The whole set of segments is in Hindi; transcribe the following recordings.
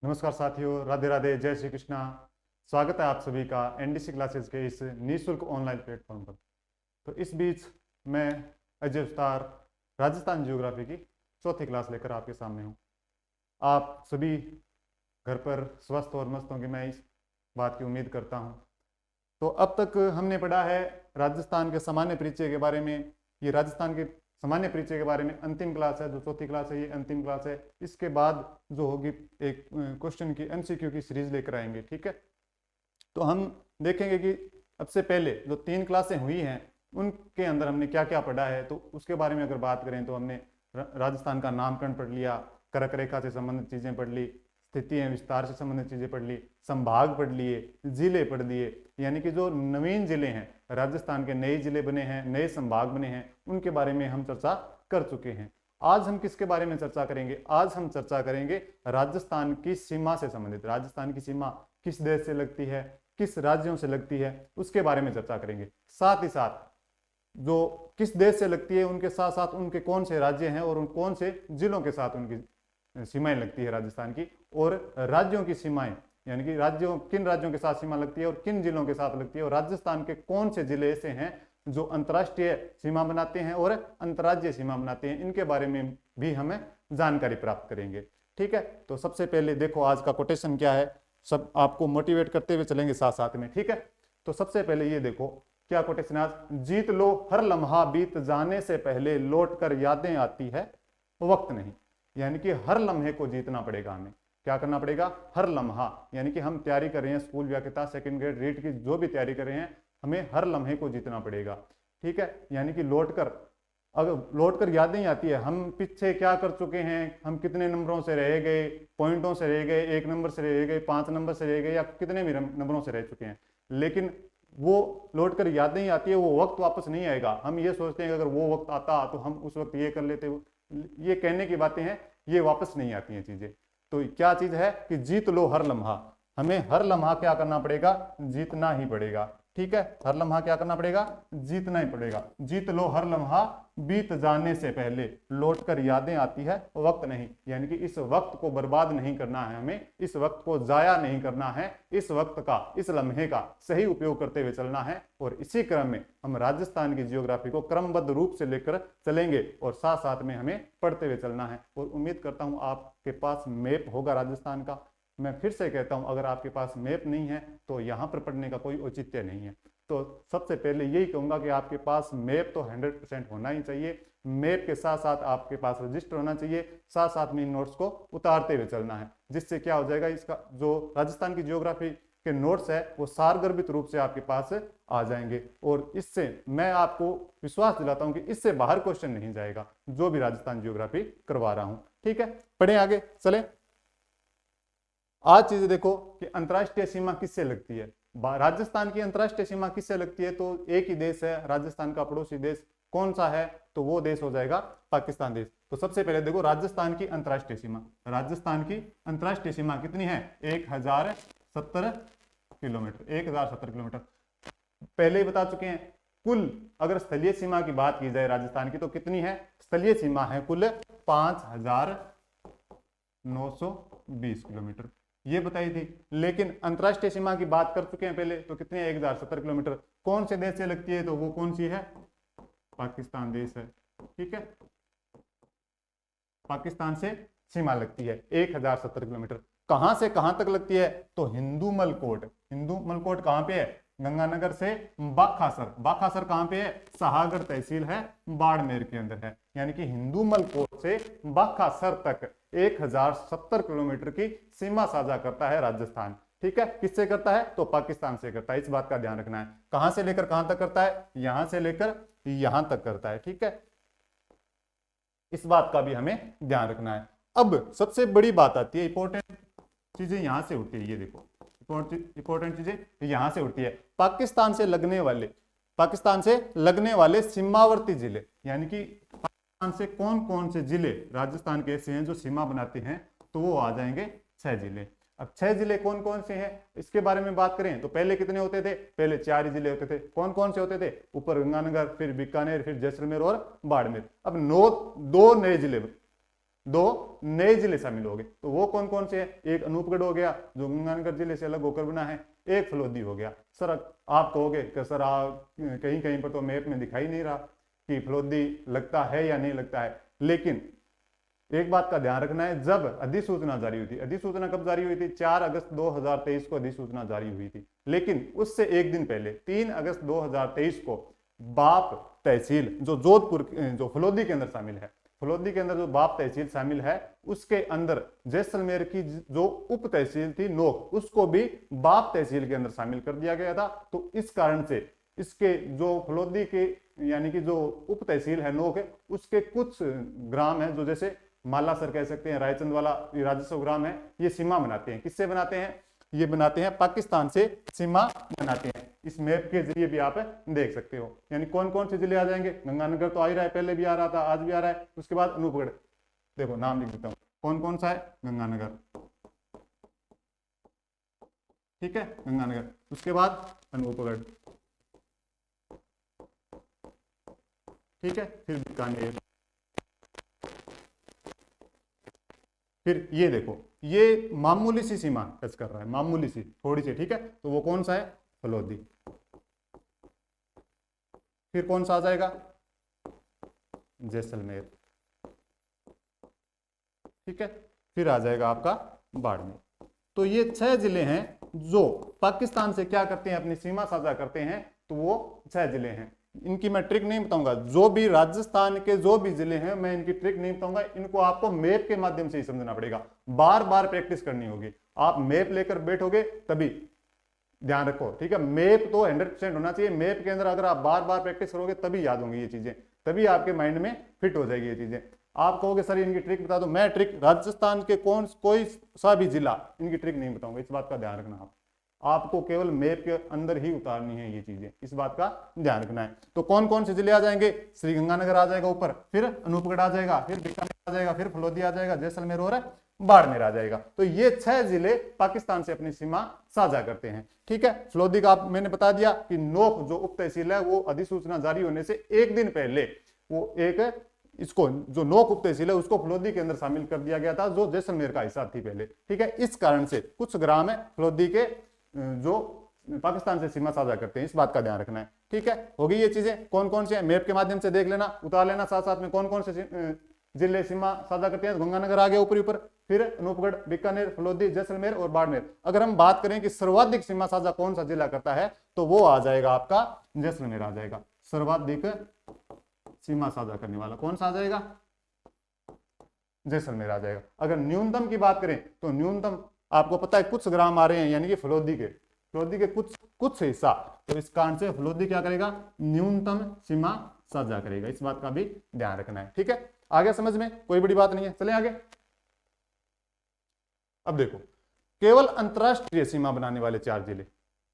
नमस्कार साथियों, राधे राधे, जय श्री कृष्णा। स्वागत है आप सभी का एनडीसी क्लासेस के इस निःशुल्क ऑनलाइन प्लेटफॉर्म पर। तो इस बीच मैं अजय उस्तार राजस्थान ज्योग्राफी की चौथी क्लास लेकर आपके सामने हूँ। आप सभी घर पर स्वस्थ और मस्त होंगे, मैं इस बात की उम्मीद करता हूँ। तो अब तक हमने पढ़ा है राजस्थान के सामान्य परिचय के बारे में। ये राजस्थान के सामान्य परिचय के बारे में अंतिम क्लास है, जो चौथी क्लास है, ये अंतिम क्लास है। इसके बाद जो होगी एक क्वेश्चन की एमसीक्यू की सीरीज लेकर आएंगे, ठीक है। तो हम देखेंगे कि अब से पहले जो 3 क्लासें हुई हैं उनके अंदर हमने क्या क्या पढ़ा है। तो उसके बारे में अगर बात करें तो हमने राजस्थान का नामकरण पढ़ लिया, कर्क रेखा से संबंधित चीजें पढ़ ली, स्थिति एवं विस्तार से संबंधित चीजें पढ़ ली, संभाग पढ़ लिए, जिले पढ़ लिए। यानी कि जो नवीन जिले हैं, राजस्थान के नए जिले बने हैं, नए संभाग बने हैं, उनके बारे में हम चर्चा कर चुके हैं। आज हम किसके बारे में चर्चा करेंगे? आज हम चर्चा करेंगे राजस्थान की सीमा से संबंधित। राजस्थान की सीमा किस देश से लगती है, किस राज्यों से लगती है, उसके बारे में चर्चा करेंगे। साथ ही साथ जो किस देश से लगती है, उनके साथ साथ उनके कौन से राज्य हैं और उन कौन से जिलों के साथ उनकी सीमाएं लगती है राजस्थान की, और राज्यों की सीमाएं, यानी कि राज्यों, किन राज्यों के साथ सीमा लगती है और किन जिलों के साथ लगती है, और राजस्थान के कौन से जिले ऐसे हैं जो अंतर्राष्ट्रीय सीमा बनाते हैं और अंतर्राज्यीय सीमा बनाते हैं, इनके बारे में भी हमें जानकारी प्राप्त करेंगे, ठीक है। तो सबसे पहले देखो आज का कोटेशन क्या है, सब आपको मोटिवेट करते हुए चलेंगे साथ साथ में, ठीक है। तो सबसे पहले ये देखो क्या कोटेशन आज, जीत लो हर लम्हा बीत जाने से पहले, लौट कर यादें आती है वक्त नहीं। यानी कि हर लम्हे को जीतना पड़ेगा हमें। क्या करना पड़ेगा? हर लम्हा, यानी कि हम तैयारी कर रहे हैं स्कूल व्याख्याता, सेकंड ग्रेड रीट की जो भी तैयारी कर रहे हैं, हमें हर लम्हे को जीतना पड़ेगा, ठीक है। यानी कि लौटकर, अगर लौटकर यादें आती है, हम पीछे क्या कर चुके हैं, हम कितने नंबरों से रह गए, पॉइंटों से रह गए, 1 नंबर से रह गए, 5 नंबर से रह गए, या कितने भी नंबरों से रह चुके हैं, लेकिन वो लौटकर यादें ही आती है, वो वक्त वापस नहीं आएगा। हम ये सोचते हैं कि अगर वो वक्त आता तो हम उस वक्त ये कर लेते, ये कहने की बातें हैं, ये वापस नहीं आती हैं चीजें। तो क्या चीज है कि जीत लो हर लम्हा, हमें हर लम्हा क्या करना पड़ेगा? जीतना ही पड़ेगा, ठीक है। हर लम्हा क्या करना पड़ेगा? जीतना ही पड़ेगा। जीत लो हर लम्हा बीत जाने से पहले, लौटकर यादें आती है वक्त नहीं। यानी कि इस वक्त को बर्बाद नहीं करना है हमें, इस वक्त को जाया नहीं करना है, इस वक्त का, इस लम्हे का सही उपयोग करते हुए चलना है। और इसी क्रम में हम राजस्थान की जियोग्राफी को क्रमबद्ध रूप से लेकर चलेंगे और साथ साथ में हमें पढ़ते हुए चलना है। और उम्मीद करता हूं आपके पास मैप होगा राजस्थान का। मैं फिर से कहता हूं, अगर आपके पास मैप नहीं है तो यहां पर पढ़ने का कोई औचित्य नहीं है। तो सबसे पहले यही कहूंगा कि आपके पास मैप तो 100% होना ही चाहिए। मैप के साथ साथ आपके पास रजिस्टर होना चाहिए, साथ साथ में इन नोट्स को उतारते हुए चलना है, जिससे क्या हो जाएगा, इसका जो राजस्थान की जियोग्राफी के नोट्स है वो सारगर्भित रूप से आपके पास आ जाएंगे। और इससे मैं आपको विश्वास दिलाता हूं कि इससे बाहर क्वेश्चन नहीं जाएगा जो भी राजस्थान जियोग्राफी करवा रहा हूं, ठीक है। पढ़े आगे चले। आज चीजें देखो कि अंतर्राष्ट्रीय सीमा किससे लगती है। राजस्थान की अंतर्राष्ट्रीय सीमा किससे लगती है? तो एक ही देश है राजस्थान का, पड़ोसी देश कौन सा है? तो वो देश हो जाएगा पाकिस्तान देश। तो सबसे पहले देखो राजस्थान की अंतर्राष्ट्रीय सीमा, राजस्थान की अंतर्राष्ट्रीय सीमा कितनी है? 1070 किलोमीटर, 1070 किलोमीटर। पहले ही बता चुके हैं। कुल अगर स्थलीय सीमा की बात की जाए राजस्थान की तो कितनी है? स्थलीय सीमा है कुल 5920 किलोमीटर, ये बताई थी। लेकिन अंतर्राष्ट्रीय सीमा की बात कर चुके हैं पहले, तो कितनी है? 1070 किलोमीटर। कौन से देश से लगती है? तो वो कौन सी है? पाकिस्तान देश है, ठीक है। पाकिस्तान से सीमा लगती है 1070 किलोमीटर। कहां से कहां तक लगती है? तो हिंदूमल कोट। हिंदूमल कोट कहां पे है? गंगानगर से बाखासर। बाखासर कहां पे है? सहागर तहसील है, बाड़मेर के अंदर है। यानी कि हिंदूमल कोट से बाखासर तक 1070 किलोमीटर की सीमा साझा करता है राजस्थान, ठीक है। किससे करता है? तो पाकिस्तान से करता है। इस बात का ध्यान रखना है। कहां से लेकर कहां तक करता है? यहां से लेकर यहां तक करता है, ठीक है। इस बात का भी हमें ध्यान रखना है। अब सबसे बड़ी बात आती है, इंपॉर्टेंट चीजें यहां से उठती है। ये देखो इंपॉर्टेंट चीजें यहां से उठती है। पाकिस्तान से लगने वाले सीमावर्ती जिले, यानी कि पाकिस्तान से कौन कौन से जिले राजस्थान के ऐसे हैं जो सीमा बनाते हैं, तो वो आ जाएंगे 6 जिले। अब 6 जिले कौन कौन से हैं इसके बारे में बात करें तो पहले कितने होते थे? पहले 4 ही जिले होते थे। कौन कौन से होते थे? ऊपर गंगानगर, फिर बीकानेर, फिर जैसलमेर और बाड़मेर। अब 2 नए जिले दो नए जिले शामिल हो गए। तो वो कौन कौन से हैं? एक अनूपगढ़ हो गया जो गंगानगर जिले से अलग होकर बना है, एक फलोदी हो गया। सर आप कहोगे कि सर कहीं कहीं पर तो मैप में दिखाई नहीं रहा कि फलोदी लगता है या नहीं लगता है, लेकिन एक बात का ध्यान रखना है, जब अधिसूचना जारी हुई थी, अधिसूचना कब जारी हुई थी? 4 अगस्त 2023 को अधिसूचना जारी हुई थी, लेकिन उससे एक दिन पहले 3 अगस्त 2023 को बाप तहसील जो जोधपुर जो फलोदी के अंदर शामिल है, फलोदी के अंदर जो बाप तहसील शामिल है, उसके अंदर जैसलमेर की जो उप तहसील थी नोक, उसको भी बाप तहसील के अंदर शामिल कर दिया गया था। तो इस कारण से इसके जो फलोदी के यानी कि जो उप तहसील है नोक है, उसके कुछ ग्राम है जो जैसे मालासर कह सकते हैं, रायचंद वाला राजस्व ग्राम है, ये सीमा बनाते हैं। किससे बनाते हैं? ये बनाते हैं पाकिस्तान से सीमा बनाते हैं। इस मैप के जरिए भी आप देख सकते हो। यानी कौन कौन से जिले आ जाएंगे? गंगानगर तो आ ही रहा है, पहले भी आ रहा था, आज भी आ रहा है। उसके बाद अनूपगढ़, देखो नाम लिख देता हूं, कौन कौन सा है? गंगानगर, ठीक है, गंगानगर। उसके बाद अनूपगढ़, ठीक है, फिर बीकानेर, फिर ये देखो ये मामूली सी सीमा टच कर रहा है, मामूली सी थोड़ी सी, ठीक है, तो वो कौन सा है? फलोदी। फिर कौन सा आ जाएगा? जैसलमेर, ठीक है, फिर आ जाएगा आपका बाड़मेर। तो ये 6 जिले हैं जो पाकिस्तान से क्या करते हैं? अपनी सीमा साझा करते हैं। तो वो 6 जिले हैं। इनकी मैं ट्रिक नहीं बताऊंगा, जो भी राजस्थान के जो भी जिले हैं मैं इनकी ट्रिक नहीं बताऊंगा, इनको आपको मैप के माध्यम से ही समझना पड़ेगा, बार बार प्रैक्टिस करनी होगी। आप मैप लेकर बैठोगे तभी, ध्यान रखो, ठीक है, मैप तो 100% होना चाहिए। मैप के अंदर अगर आप बार बार प्रैक्टिस करोगे तभी याद होंगी ये चीजें, तभी आपके माइंड में फिट हो जाएगी ये चीजें। आप कहोगे सर इनकी ट्रिक बता दो, मैं ट्रिक राजस्थान के कोई सा भी जिला इनकी ट्रिक नहीं बताऊंगा, इस बात का ध्यान रखना। आपको केवल मैप के अंदर ही उतारनी है ये चीजें, इस बात का ध्यान रखना है। तो कौन कौन से जिले आ जाएंगे? श्री गंगानगर आ जाएगा ऊपर, फिर अनूपगढ़ आ जाएगा, फिर बीकानेर आ जाएगा, फिर फलोदी आ जाएगा, जैसलमेर और बाड़मेर आ जाएगा। तो ये 6 जिले पाकिस्तान से अपनी सीमा साझा करते हैं, ठीक है। फलोदी का मैंने बता दिया कि नोक जो उप तहसील है वो अधिसूचना जारी होने से एक दिन पहले वो एक इसको जो नोक उप तहसील है उसको फलोदी के अंदर शामिल कर दिया गया था, जो जैसलमेर का हिस्सा थी पहले, ठीक है। इस कारण से कुछ ग्राम है फलोदी के जो पाकिस्तान से सीमा साझा करते हैं, इस बात का ध्यान रखना है, ठीक है। होगी ये चीजें कौन कौन से हैं? मैप के माध्यम से देख लेना, उतार लेना साथ साथ में कौन कौन से जिले सीमा साझा करते हैं। गंगानगर आ गया ऊपर ऊपर, फिर अनूपगढ़, बीकानेर, फलोदी, जैसलमेर और बाड़मेर। अगर हम बात करें कि सर्वाधिक सीमा साझा कौन सा जिला करता है, तो वो आ जाएगा आपका जैसलमेर आ जाएगा। सर्वाधिक सीमा साझा करने वाला कौन सा आ जाएगा? जैसलमेर आ जाएगा। अगर न्यूनतम की बात करें तो न्यूनतम आपको पता है कुछ ग्राम आ रहे हैं, यानी कि फलोदी के कुछ हिस्सा, तो इस कारण से फलोदी क्या करेगा? न्यूनतम सीमा साझा करेगा, इस बात का भी ध्यान रखना है, ठीक है। आगे समझ में, कोई बड़ी बात नहीं है, चले आगे। अब देखो, केवल अंतरराष्ट्रीय सीमा बनाने वाले 4 जिले,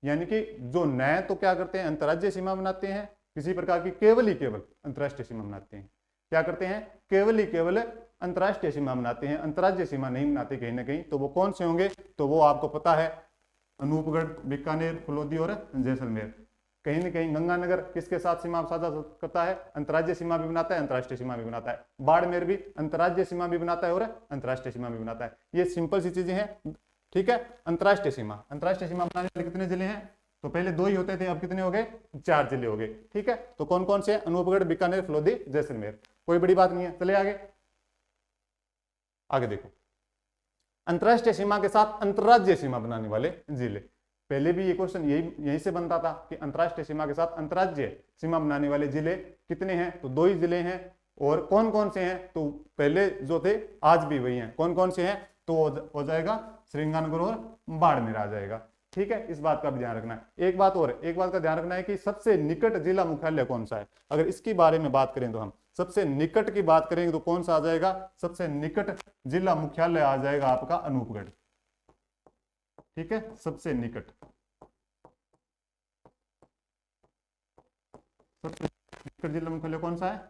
यानी कि जो नए तो क्या करते हैं? अंतरराज्यीय सीमा बनाते हैं, किसी प्रकार की केवल अंतरराष्ट्रीय सीमा बनाते हैं। क्या करते हैं? केवल अंतरराष्ट्रीय सीमा बनाते हैं, अंतरराज्यीय सीमा नहीं बनाते कहीं ना कहीं। तो वो कौन से होंगे? तो वो आपको पता है, अनूपगढ़, बीकानेर, फलोदी और जैसलमेर। कहीं ना कहीं गंगानगर किसके साथ सीमा साझा करता है? अंतरराज्यीय सीमा भी बनाता है, अंतरराष्ट्रीय सीमा भी बनाता है। बाड़मेर भी अंतरराज्यीय सीमा भी बनाता है और अंतरराष्ट्रीय सीमा भी बनाता है। ये सिंपल सी चीजें हैं, ठीक है। अंतरराष्ट्रीय सीमा बनाने वाले कितने जिले हैं? तो पहले 2 ही होते थे, अब कितने हो गए? 4 जिले हो गए, ठीक है। तो कौन कौन से? अनूपगढ़, बीकानेर, फलोदी, जैसलमेर। कोई बड़ी बात नहीं है, चले आगे देखो, अंतरराष्ट्रीय सीमा के साथ अंतरराज्यीय सीमा बनाने वाले जिले। पहले भी ये क्वेश्चन यहीं से बनता था कि अंतरराष्ट्रीय सीमा के साथ अंतरराज्यीय सीमा बनाने वाले जिले कितने हैं? तो 2 ही जिले हैं। और कौन कौन से हैं? तो पहले जो थे आज भी वही हैं। कौन कौन से हैं? तो हो जाएगा श्रीगंगानगर और बाड़मेर आ जाएगा, ठीक है। इस बात का भी ध्यान रखना है। एक बात का ध्यान रखना है कि सबसे निकट जिला मुख्यालय कौन सा है। अगर इसकी बारे में बात करें तो हम सबसे निकट की बात करेंगे तो कौन सा आ जाएगा? सबसे निकट जिला मुख्यालय आ जाएगा आपका अनूपगढ़, ठीक है। सबसे निकट जिला मुख्यालय कौन सा है?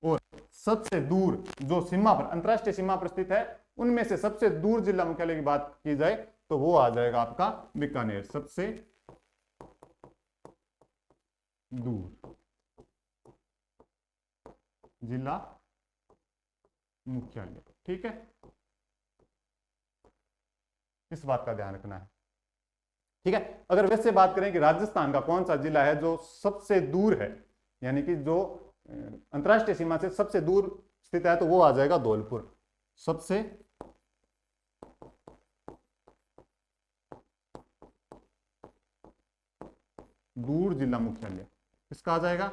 और सबसे दूर जो सीमा पर, अंतरराष्ट्रीय सीमा पर स्थित है, उनमें से सबसे दूर जिला मुख्यालय की बात की जाए तो वो आ जाएगा आपका बीकानेर, सबसे दूर, जिला मुख्यालय। ठीक है, इस बात का ध्यान रखना है। ठीक है, अगर वैसे बात करें कि राजस्थान का कौन सा जिला है जो सबसे दूर है, यानी कि जो अंतरराष्ट्रीय सीमा से सबसे दूर स्थित है, तो वो आ जाएगा धौलपुर। सबसे दूर जिला मुख्यालय इसका आ जाएगा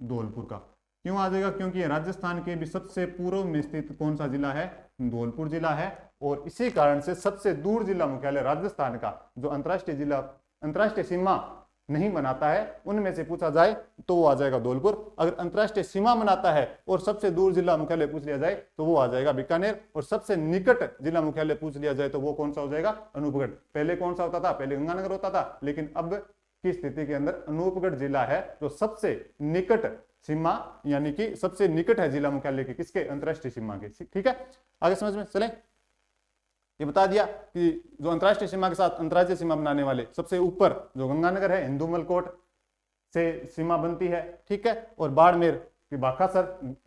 धौलपुर का। क्यों आ जाएगा? क्योंकि राजस्थान के भी सबसे पूर्व में स्थित कौन सा जिला है? धौलपुर जिला है। और इसी कारण से सबसे दूर जिला मुख्यालय राजस्थान का जो अंतरराष्ट्रीय सीमा नहीं बनाता है, उनमें से पूछा जाए तो वो आ जाएगा धौलपुर। अगर अंतरराष्ट्रीय सीमा बनाता है और सबसे दूर जिला मुख्यालय पूछ लिया जाए तो वो आ जाएगा बीकानेर। और सबसे निकट जिला मुख्यालय पूछ लिया जाए तो वो कौन सा हो जाएगा? अनूपगढ़। पहले कौन सा होता था? पहले गंगानगर होता था, लेकिन अब की स्थिति के अंदर अनूपगढ़ जिला है जो सबसे निकट सीमा, यानी कि सबसे निकट है जिला मुख्यालय के, किसके? अंतरराष्ट्रीय सीमा के। ठीक है, आगे समझ में चले। ये बता दिया कि जो अंतरराष्ट्रीय सीमा के साथ अंतरराज्यीय सीमा बनाने वाले सबसे ऊपर जो गंगानगर है, हिंदुमलकोट से सीमा बनती है। ठीक है, और बाड़मेर की बाखासर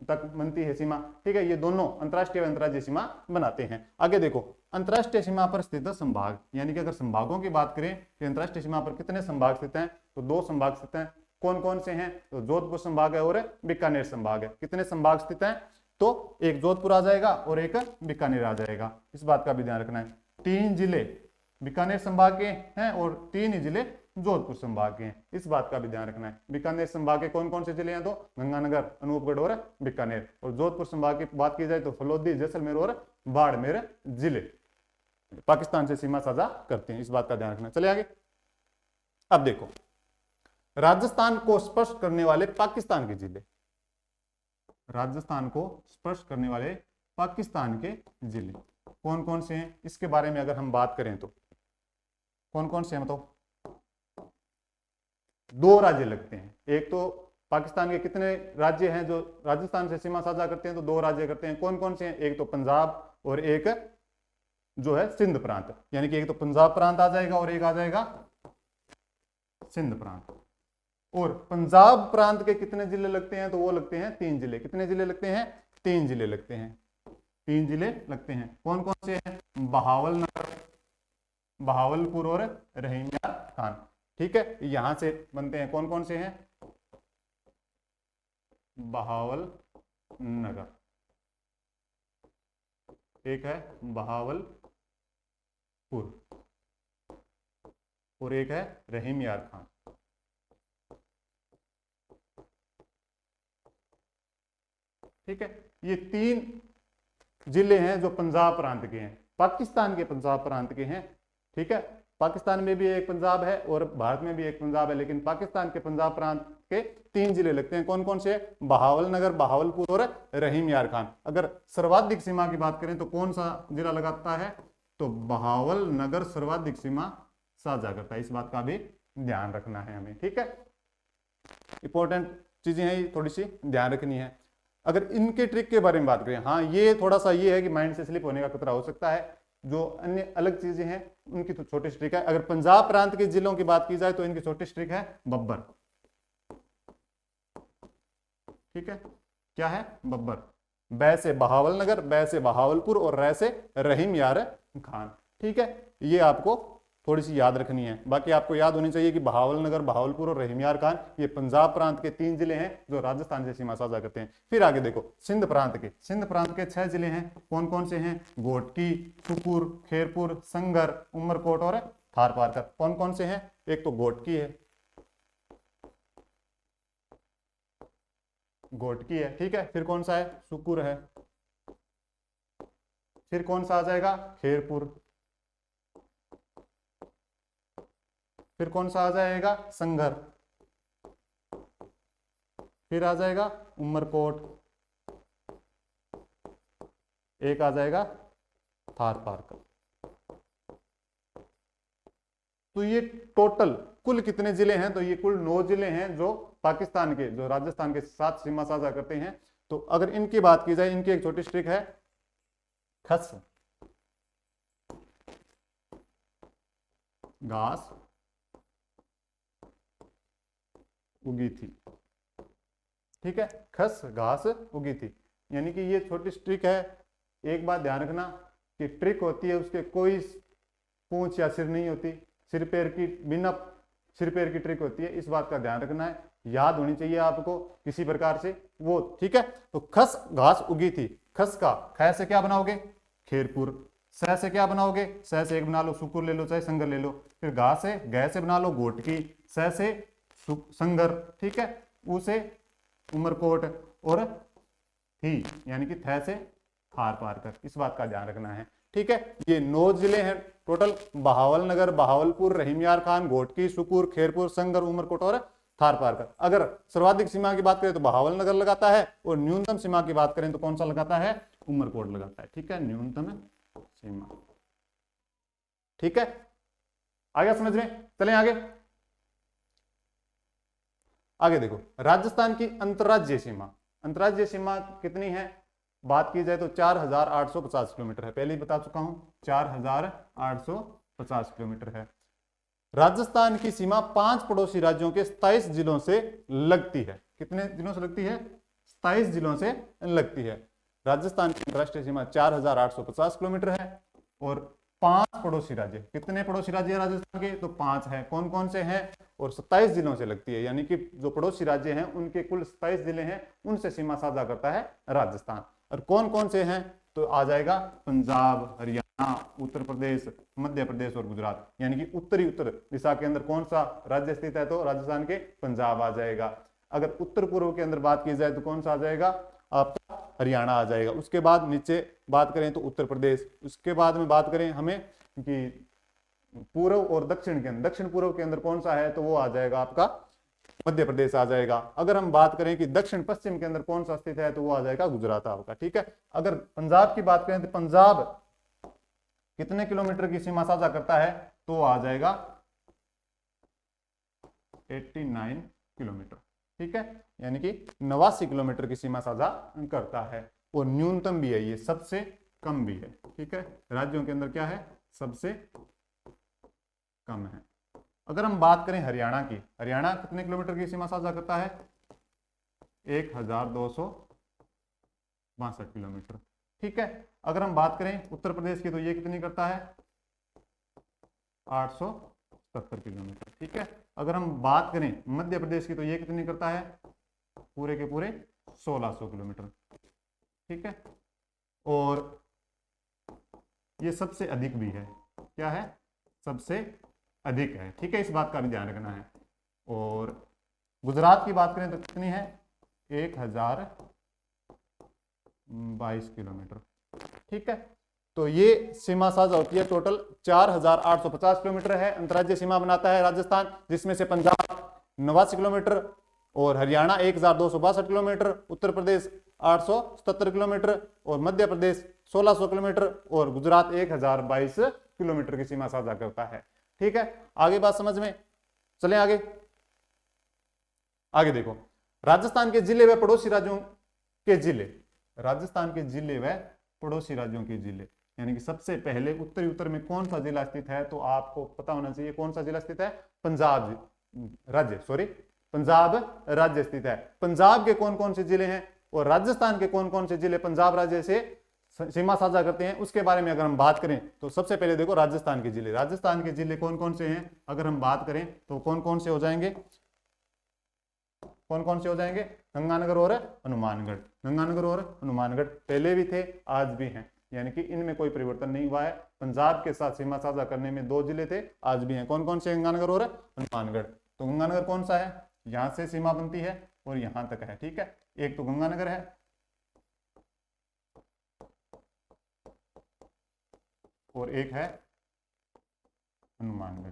तक बनती है सीमा। ठीक है, ये दोनों अंतरराष्ट्रीय और अंतरराज्यीय सीमा बनाते हैं। आगे देखो, अंतरराष्ट्रीय सीमा पर स्थित संभाग, यानी कि अगर संभागों की बात करें कि अंतरराष्ट्रीय सीमा पर कितने संभाग स्थित हैं, तो 2 संभाग स्थित हैं। कौन कौन से हैं? तो जोधपुर संभाग है और बीकानेर संभाग है। कितने संभाग स्थित हैं? तो एक जोधपुर आ जाएगा और एक बीकानेर आ जाएगा। इस बात का भी ध्यान रखना है। 3 जिले बीकानेर संभाग के हैं और 3 ही जिले जोधपुर संभाग के हैं। इस बात का भी ध्यान रखना है। बीकानेर संभाग के कौन कौन से जिले हैं? तो गंगानगर, अनूपगढ़ और बीकानेर। और जोधपुर संभाग की बात की जाए तो फलोदी, जैसलमेर और बाड़मेर जिले पाकिस्तान से सीमा साझा करते हैं। इस बात का ध्यान रखना। चलिए आगे। अब देखो, राजस्थान को स्पर्श करने वाले पाकिस्तान के जिले, राजस्थान को स्पर्श करने वाले पाकिस्तान के जिले कौन कौन से हैं? इसके बारे में अगर हम बात करें तो कौन कौन से हैं? मतलब 2 राज्य लगते हैं। एक तो पाकिस्तान के कितने राज्य हैं जो राजस्थान से सीमा साझा करते हैं? तो 2 राज्य करते हैं। कौन कौन से हैं? एक तो पंजाब और एक जो है सिंध प्रांत, यानी कि एक तो पंजाब प्रांत आ जाएगा और एक आ जाएगा सिंध प्रांत। और पंजाब प्रांत के कितने जिले लगते हैं? तो वो लगते हैं 3 जिले। कितने जिले लगते हैं? 3 जिले लगते हैं। 3 जिले लगते हैं। कौन कौन से हैं? बहावलपुर और रहीमिया खान। ठीक है, यहां से बनते हैं। कौन कौन से हैं? बहावल नगर, एक है बहावलपुर और एक है रहीम यार खान। ठीक है, ये 3 जिले हैं जो पंजाब प्रांत के हैं, पाकिस्तान के पंजाब प्रांत के हैं। ठीक है, पाकिस्तान में भी एक पंजाब है और भारत में भी एक पंजाब है, लेकिन पाकिस्तान के पंजाब प्रांत के 3 जिले लगते हैं। कौन कौन से? बहावलनगर, बहावलपुर और रहीम यार खान। अगर सर्वाधिक सीमा की बात करें तो कौन सा जिला लगाता है? तो बहावलनगर सर्वाधिक सीमा साझा करता है। इस बात का भी ध्यान रखना है हमें। ठीक है, इंपॉर्टेंट चीजें हैं, थोड़ी सी ध्यान रखनी है। अगर इनके ट्रिक के बारे में बात करें, हाँ ये थोड़ा सा ये है कि माइंड से स्लिप होने का खतरा हो सकता है। जो अन्य अलग चीजें हैं उनकी तो छोटी ट्रिक है। अगर पंजाब प्रांत के जिलों की बात की जाए तो इनकी छोटी ट्रिक है बब्बर। ठीक है, क्या है? बब्बर। बै से बहावलनगर, बै से बहावलपुर और रै से रहीम यार खान। ठीक है, ये आपको थोड़ी सी याद रखनी है। बाकी आपको याद होनी चाहिए कि बहावलनगर, बहावलपुर और रहीम यार खान ये पंजाब प्रांत के 3 जिले हैं जो राजस्थान से सीमा साझा करते हैं। फिर आगे देखो, सिंध प्रांत के 6 जिले हैं। कौन कौन से हैं? घोटकी, सुकुर, खेरपुर, संगर, उमरकोट और थार पारकर। कौन कौन से हैं? एक तो घोटकी है, ठीक है। फिर कौन सा है? सुकुर है। फिर कौन सा आ जाएगा? खेरपुर। फिर कौन सा आ जाएगा? संगर। फिर आ जाएगा उमरकोट। एक आ जाएगा थार पारकर। तो ये टोटल कुल कितने जिले हैं? तो ये कुल 9 जिले हैं जो पाकिस्तान के, जो राजस्थान के साथ सीमा साझा करते हैं। तो अगर इनकी बात की जाए, इनकी एक छोटी ट्रिक है, खस घास उगी थी। ठीक है, खस घास उगी थी। यानी कि ये छोटी ट्रिक है। एक बात ध्यान रखना कि ट्रिक होती है उसके कोई पूंछ या सिर नहीं होती, सिर पैर की बिना सिर पैर की ट्रिक होती है, इस बात का ध्यान रखना है, याद होनी चाहिए आपको किसी प्रकार से वो। ठीक है, तो खस घास उगी थी, खस का ख से क्या बनाओगे खेरपुर, स से क्या बनाओगे स से एक बना लो सुकुर ले लो चाहे संगर ले लो, फिर घा से गै से बना लो घोटकी, स से संगर, ठीक है, उ से उमरकोट और थी यानी कि थ से थार पार कर, इस बात का ध्यान रखना है। ठीक है, ये 9 जिले हैं टोटल, बहावलनगर, बहावलपुर, रहीमयार खान, घोटकी, सुकूर, खेरपुर, संगर, उमरकोट और थार पार कर। अगर सर्वाधिक सीमा की बात करें तो बहावलनगर लगाता है, और न्यूनतम सीमा की बात करें तो कौन सा लगाता है उमरकोट लगाता है। ठीक है, न्यूनतम सीमा। ठीक है, आ गया समझ में? चलें आगे। आगे देखो, राजस्थान की अंतरराज्यीय सीमा, अंतरराज्यीय सीमा कितनी है बात की जाए तो 4850 किलोमीटर है, पहले ही बता चुका हूं 4850 किलोमीटर है। राजस्थान की सीमा 5 पड़ोसी राज्यों के 27 जिलों से लगती है। कितने जिलों से लगती है? 27 जिलों से लगती है। राजस्थान की अंतरराष्ट्रीय सीमा 4850 किलोमीटर है, और 5 पड़ोसी राज्य, कितने पड़ोसी राज्य है राजस्थान के? तो 5 है। कौन कौन से हैं? और 27 जिलों से लगती है, यानी कि जो पड़ोसी राज्य हैं उनके कुल 27 जिले हैं, उनसे सीमा साझा करता है राजस्थान। और कौन कौन से हैं? तो आ जाएगा पंजाब, हरियाणा, उत्तर प्रदेश, मध्य प्रदेश और गुजरात। यानी कि उत्तरी उत्तर दिशा के अंदर कौन सा राज्य स्थित है? तो राजस्थान के पंजाब आ जाएगा। अगर उत्तर पूर्व के अंदर बात की जाए तो कौन सा आ जाएगा? आपका हरियाणा आ जाएगा। उसके बाद नीचे बात करें तो उत्तर प्रदेश। उसके बाद में बात करें हमें कि पूर्व और दक्षिण के अंदर, दक्षिण पूर्व के अंदर कौन सा है? तो वो आ जाएगा आपका मध्य प्रदेश आ जाएगा। अगर हम बात करें कि दक्षिण पश्चिम के अंदर कौन सा स्थित है तो वो आ जाएगा गुजरात आपका। ठीक है, अगर पंजाब की बात करें तो पंजाब कितने किलोमीटर की सीमा साझा करता है? तो आ जाएगा 89 किलोमीटर। ठीक है, यानी कि 89 किलोमीटर की सीमा साझा करता है, और न्यूनतम भी है ये, सबसे कम भी है। ठीक है, राज्यों के अंदर क्या है? सबसे कम है। अगर हम बात करें हरियाणा की, हरियाणा कितने किलोमीटर की सीमा साझा करता है? 1262 किलोमीटर। ठीक है, अगर हम बात करें उत्तर प्रदेश की तो ये कितनी करता है? 870 किलोमीटर। ठीक है, अगर हम बात करें मध्य प्रदेश की तो ये कितनी करता है? पूरे के पूरे 1600 किलोमीटर। ठीक है, और ये सबसे अधिक भी है। क्या है? सबसे अधिक है। ठीक है, इस बात का भी ध्यान रखना है। और गुजरात की बात करें तो कितनी है? 1022 किलोमीटर। ठीक है, तो ये सीमा साझा होती है टोटल 4850 किलोमीटर है। अंतर्राज्यीय सीमा बनाता है राजस्थान, जिसमें से पंजाब 89 किलोमीटर, और हरियाणा 1262 किलोमीटर, उत्तर प्रदेश 877 किलोमीटर, और मध्य प्रदेश 1600 किलोमीटर, और गुजरात 1022 किलोमीटर की सीमा साझा करता है। ठीक है, आगे बात समझ में? चलें आगे। आगे देखो, राजस्थान के जिले व पड़ोसी राज्यों के जिले, राजस्थान के जिले व पड़ोसी राज्यों के जिले, यानी कि सबसे पहले उत्तरी उत्तर में कौन सा जिला स्थित है? तो आपको पता होना चाहिए कौन सा जिला स्थित है? पंजाब राज्य स्थित है। पंजाब के कौन कौन से जिले हैं और राजस्थान के कौन कौन से जिले पंजाब राज्य से सीमा साझा करते हैं, उसके बारे में अगर हम बात करें तो सबसे पहले देखो राजस्थान के जिले। राजस्थान के जिले कौन कौन से हैं अगर हम बात करें तो कौन कौन से हो जाएंगे? कौन कौन से हो जाएंगे? गंगानगर और हनुमानगढ़। गंगानगर और हनुमानगढ़ पहले भी थे, आज भी हैं, यानी कि इनमें कोई परिवर्तन नहीं हुआ है। पंजाब के साथ सीमा साझा करने में 2 जिले थे, आज भी हैं। कौन कौन से? गंगानगर और हनुमानगढ़। तो गंगानगर कौन सा है? यहां से सीमा बनती है और यहां तक है। ठीक है, एक तो गंगानगर है, और एक है हनुमानगढ़।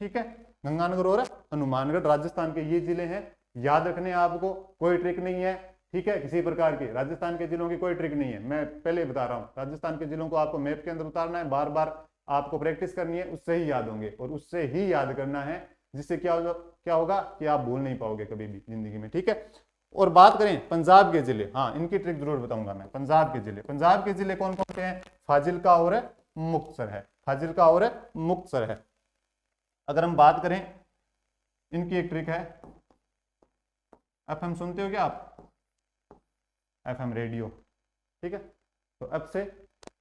ठीक है, गंगानगर और हनुमानगढ़ राजस्थान के ये जिले हैं। याद रखने हैं आपको, कोई ट्रिक नहीं है। ठीक है, किसी प्रकार की राजस्थान के जिलों की कोई ट्रिक नहीं है, मैं पहले बता रहा हूं। राजस्थान के जिलों को आपको मैप के अंदर उतारना है, बार बार आपको प्रैक्टिस करनी है, उससे ही याद होंगे, और उससे ही याद करना है, जिससे क्या होगा कि आप भूल नहीं पाओगे कभी भी जिंदगी में। ठीक है, और बात करें पंजाब के जिले, हाँ इनकी ट्रिक जरूर बताऊंगा मैं। पंजाब के जिले कौन कौन से हैं? फाजिलका और मुक्तसर है। फाजिलका और मुक्तसर है। अगर हम बात करें इनकी एक ट्रिक है, एफएम सुनते हो क्या आप, एफएम रेडियो, ठीक है। तो एफ से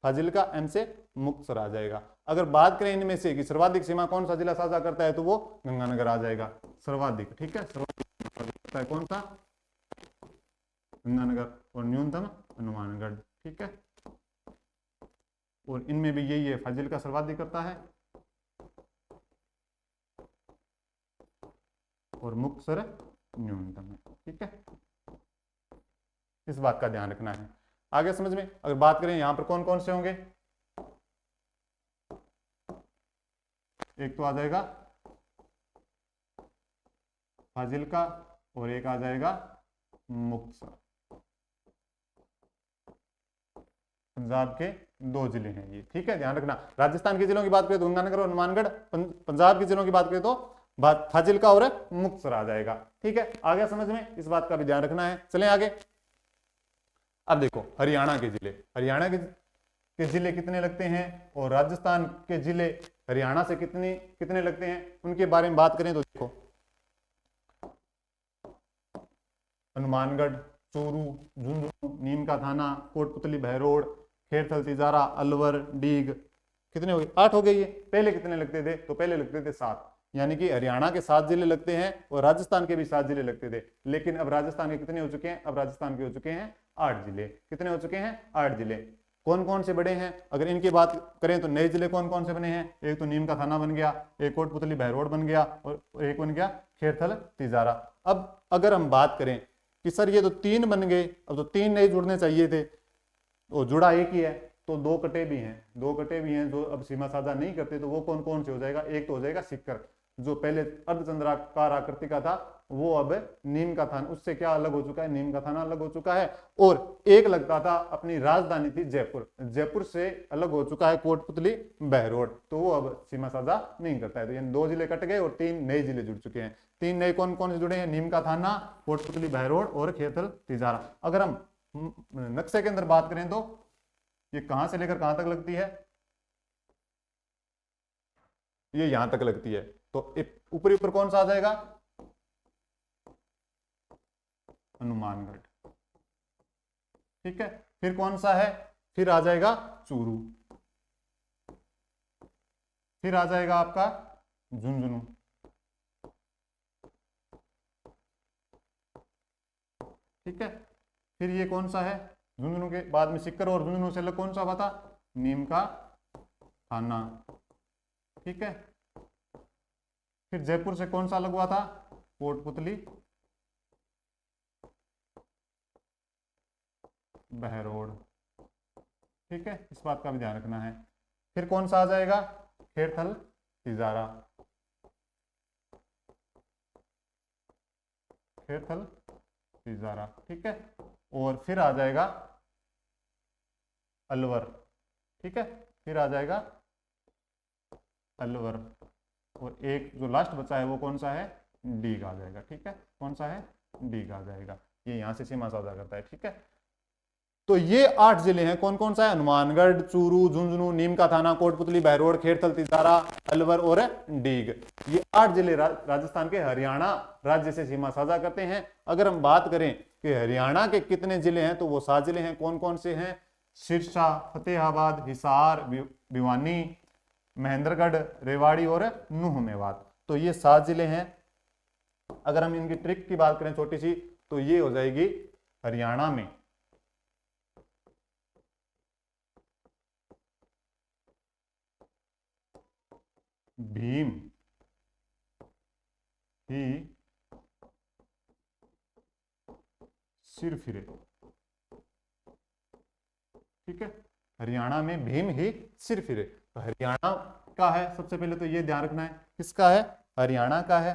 फाजिल्का, एम से मुक्तसर आ जाएगा। अगर बात करें इनमें से कि सर्वाधिक सीमा कौन सा जिला साझा करता है, तो वो गंगानगर आ जाएगा सर्वाधिक, ठीक है। सर्वाधिक करता है कौन सा, गंगानगर, और न्यूनतम हनुमानगढ़, ठीक है। और इनमें भी यही है, फाजिल्का सर्वाधिक करता है और मुक्तसर न्यूनतम है, ठीक है। इस बात का ध्यान रखना है। आगे समझ में, अगर बात करें यहां पर कौन कौन से होंगे, एक तो आ जाएगा फाजिल्का और एक आ जाएगा मुक्तसर। पंजाब के 2 जिले हैं ये, ठीक है, ध्यान रखना। राजस्थान के जिलों की बात करें तो गंगानगर और हनुमानगढ़, पंजाब के जिलों की बात करें तो फाजिल्का और मुक्तसर आ जाएगा, ठीक है। आगे समझ में, इस बात का भी ध्यान रखना है। चलें आगे। अब देखो हरियाणा के जिले, हरियाणा के जिले कितने लगते हैं, और राजस्थान के जिले हरियाणा से कितने कितने लगते हैं, उनके बारे में बात करें तो देखो हनुमानगढ़, चूरू, झुंझुनू, नीम का थाना, कोटपुतली, बहरोड, खेरथल, तिजारा, अलवर, डीग, कितने हो गए, 8 हो गए ये। पहले कितने लगते थे, तो पहले लगते थे 7, यानी कि हरियाणा के 7 जिले लगते हैं और राजस्थान के भी 7 जिले लगते थे। लेकिन अब राजस्थान के कितने हो चुके हैं, अब राजस्थान के हो चुके हैं 8 जिले। कितने हो चुके हैं, 8 जिले। कौन कौन से बड़े हैं, अगर इनकी बात करें तो नए जिले कौन कौन से बने हैं, एक तो नीम का थाना बन गया, एक कोटपुतली बहरोड बन गया, और एक बन गया खेरथल तिजारा। अब अगर हम बात करें कि सर ये तो 3 बन गए, अब तो 3 नए जुड़ने चाहिए थे, तो जुड़ा एक ही है, तो 2 कटे भी हैं, 2 कटे भी हैं जो अब सीमा साझा नहीं करते, तो वो कौन कौन से हो जाएगा, एक तो हो जाएगा सिक्कर, जो पहले अर्धचंद्राकार आकृति का था, वो अब नीम का थाना, उससे क्या अलग हो चुका है, नीम का थाना अलग हो चुका है। और एक लगता था, अपनी राजधानी थी जयपुर, जयपुर से अलग हो चुका है कोटपुतली बहरोड, तो वो अब सीमा साझा नहीं करता है। तो यानी 2 जिले कट गए और 3 नए जिले जुड़ चुके हैं। 3 नए कौन कौन से जुड़े हैं, नीम का थाना, कोटपुतली बहरोड और खेरथल तिजारा। अगर हम नक्शे के अंदर बात करें तो ये कहां से लेकर कहां तक लगती है, ये यहां तक लगती है, तो ऊपरी ऊपर कौन सा आ जाएगा, हनुमानगढ़, ठीक है। फिर कौन सा है, फिर आ जाएगा चूरू, फिर आ जाएगा आपका झुंझुनू, ठीक है। फिर ये कौन सा है, झुंझुनू के बाद में सिक्कर, और झुंझुनू से अलग कौन सा हुआ था, नीम का थाना, ठीक है। फिर जयपुर से कौन सा अलग हुआ था, कोटपुतली बहरोड, ठीक है, इस बात का भी ध्यान रखना है। फिर कौन सा आ जाएगा, खेरथल तिजारा, खेरथल तिजारा, ठीक है। और फिर आ जाएगा अलवर, ठीक है, फिर आ जाएगा अलवर, और एक जो लास्ट बचा है वो कौन सा है, डीग आ जाएगा, ठीक है, कौन सा है, डीग आ जाएगा। ये यहां से सीमा साझा करता है, ठीक है। तो ये 8 जिले हैं, कौन कौन सा है, हनुमानगढ़, चूरू, झुंझुनू, नीम का थाना, कोटपुतली बहरोड, खेरथल तिजारा, अलवर और डीग। ये 8 जिले राजस्थान के हरियाणा राज्य से सीमा साझा करते हैं। अगर हम बात करें कि हरियाणा के कितने जिले हैं, तो वो 7 जिले हैं। कौन कौन से हैं, सिरसा, फतेहाबाद, हिसार, भिवानी, महेंद्रगढ़, रेवाड़ी और नूंह मेवात। तो ये 7 जिले हैं। अगर हम इनकी ट्रिक की बात करें छोटी सी, तो ये हो जाएगी हरियाणा में भीम ही सिर फिरे, ठीक है, हरियाणा में भीम ही सिर फिरे। तो हरियाणा का है, सबसे पहले तो ये ध्यान रखना है, किसका है, हरियाणा का है।